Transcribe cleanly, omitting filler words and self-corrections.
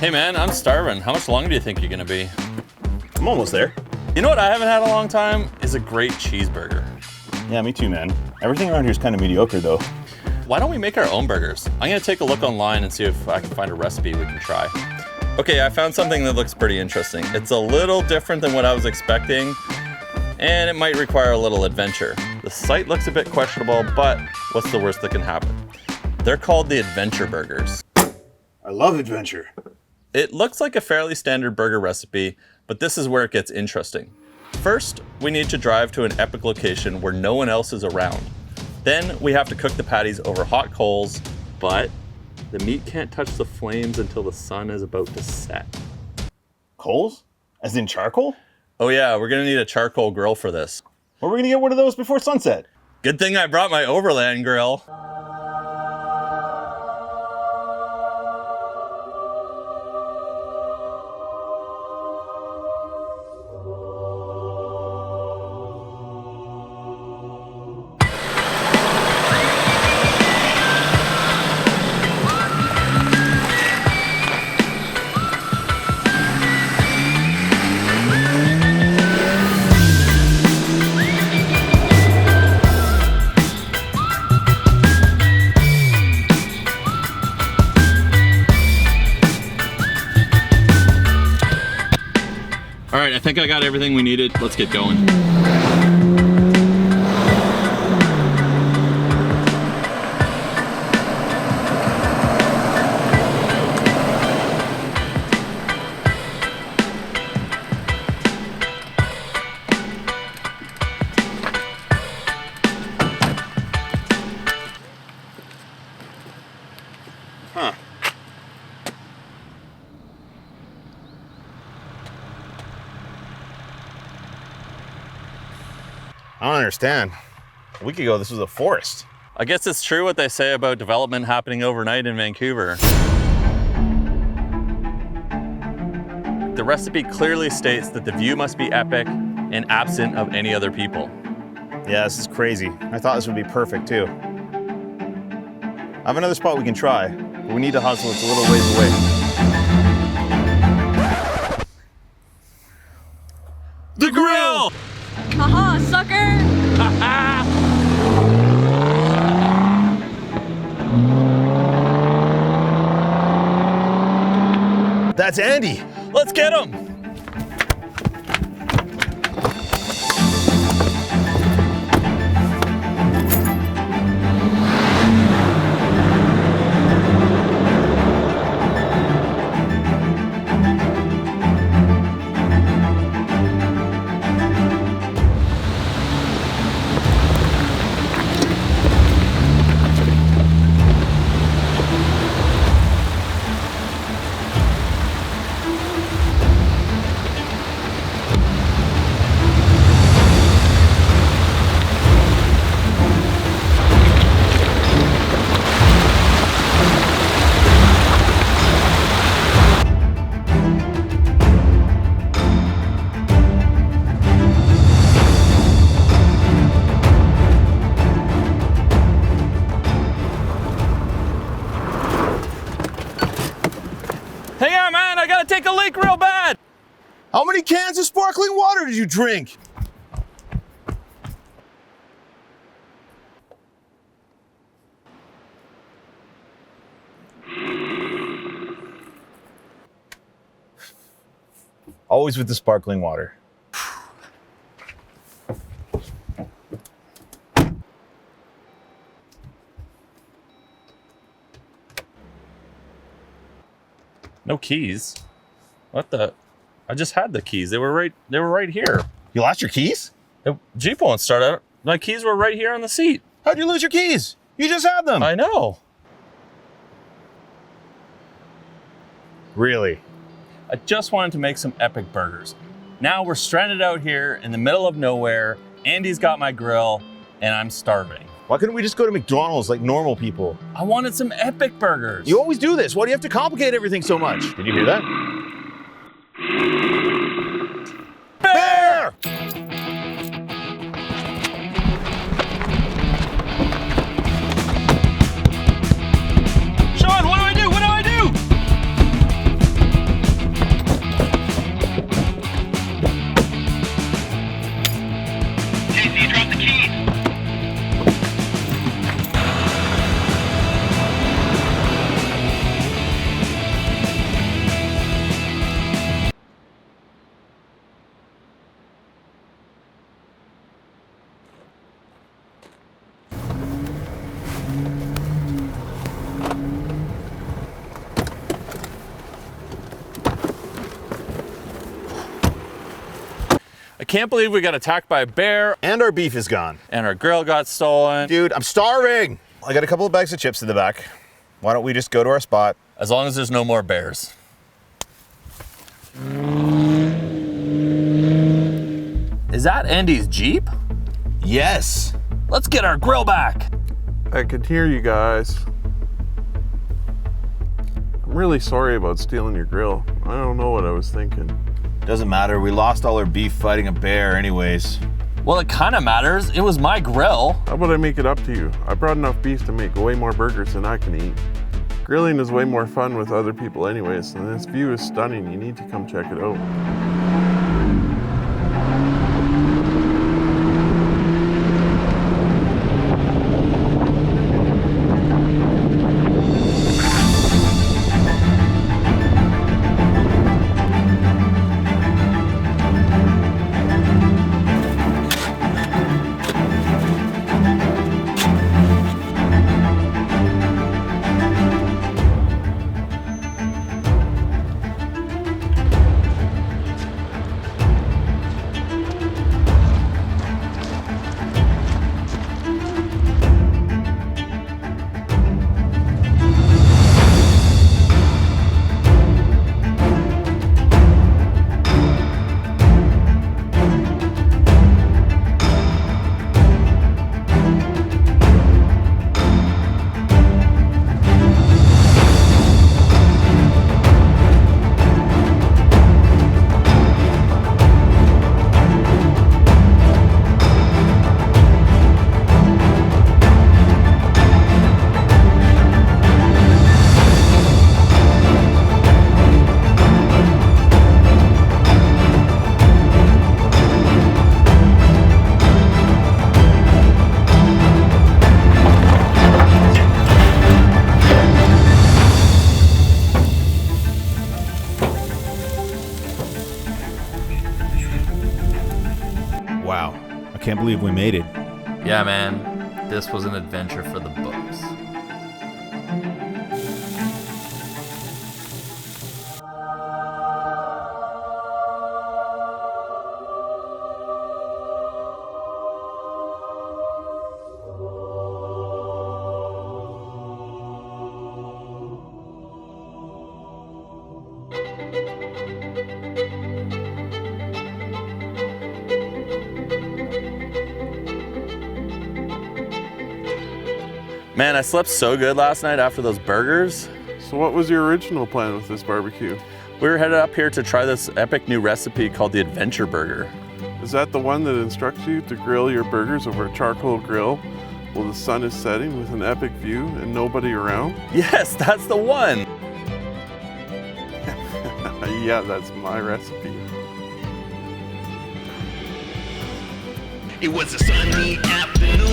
Hey man, I'm starving. How much longer do you think you're gonna be? I'm almost there. You know what I haven't had in a long time is a great cheeseburger. Yeah, me too, man. Everything around here is kind of mediocre though. Why don't we make our own burgers? I'm gonna take a look online and see if I can find a recipe we can try. Okay, I found something that looks pretty interesting. It's a little different than what I was expecting, and it might require a little adventure. The site looks a bit questionable, but what's the worst that can happen? They're called the Adventure Burgers. I love adventure. It looks like a fairly standard burger recipe, but this is where it gets interesting. First, we need to drive to an epic location where no one else is around. Then we have to cook the patties over hot coals, but the meat can't touch the flames until the sun is about to set. Coals? As in charcoal? Oh yeah, we're gonna need a charcoal grill for this. Where are we gonna get one of those before sunset? Good thing I brought my overland grill. All right, I think I got everything we needed. Let's get going. Huh. I don't understand. A week ago, this was a forest. I guess it's true what they say about development happening overnight in Vancouver. The recipe clearly states that the view must be epic and absent of any other people. Yeah, this is crazy. I thought this would be perfect too. I have another spot we can try, but we need to hustle. It's a little ways away. The grill! Haha, sucker! That's Andy. Let's get him! Hang on, man, I gotta take a leak real bad. How many cans of sparkling water did you drink? Always with the sparkling water. No keys. What the? I just had the keys. They were right here. You lost your keys? The Jeep won't start out. My keys were right here on the seat. How'd you lose your keys? You just had them. I know. Really? I just wanted to make some epic burgers. Now we're stranded out here in the middle of nowhere. Andy's got my grill and I'm starving. Why couldn't we just go to McDonald's like normal people? I wanted some epic burgers. You always do this. Why do you have to complicate everything so much? Did you hear that? Bear! Sean, what do I do? What do I do? can't believe we got attacked by a bear And our beef is gone. and our grill got stolen. Dude, I'm starving. I got a couple of bags of chips in the back. Why don't we just go to our spot? As long as there's no more bears. Is that Andy's Jeep? Yes. Let's get our grill back. I could hear you guys. I'm really sorry about stealing your grill. I don't know what I was thinking. Doesn't matter. We lost all our beef fighting a bear anyways. Well, it kind of matters. It was my grill. How about I make it up to you? I brought enough beef to make way more burgers than I can eat. Grilling is way more fun with other people anyways, and this view is stunning. You need to come check it out. Wow. I can't believe we made it. Yeah, man. This was an adventure for the books. Man, I slept so good last night after those burgers. So what was your original plan with this barbecue? We were headed up here to try this epic new recipe called the Adventure Burger. Is that the one that instructs you to grill your burgers over a charcoal grill while the sun is setting with an epic view and nobody around? Yes, that's the one. Yeah, that's my recipe. It was a sunny afternoon.